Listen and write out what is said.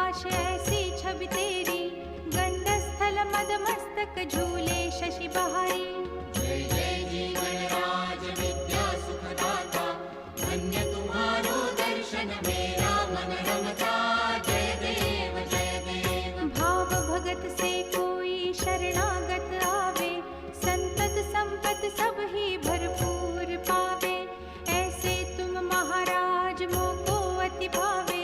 प्रकाश ऐसी छवि तेरी, गंडस्थल मद मस्तक झूले शशि बहारी। जय जय जीवन राज विद्या सुखदाता, धन्य तुम्हारो दर्शन मेरा मन रमता। जय देव जय देव। भाव भगत से कोई शरणागत आवे, संतत संपत सब ही भरपूर पावे। ऐसे तुम महाराज मोको अति भावे,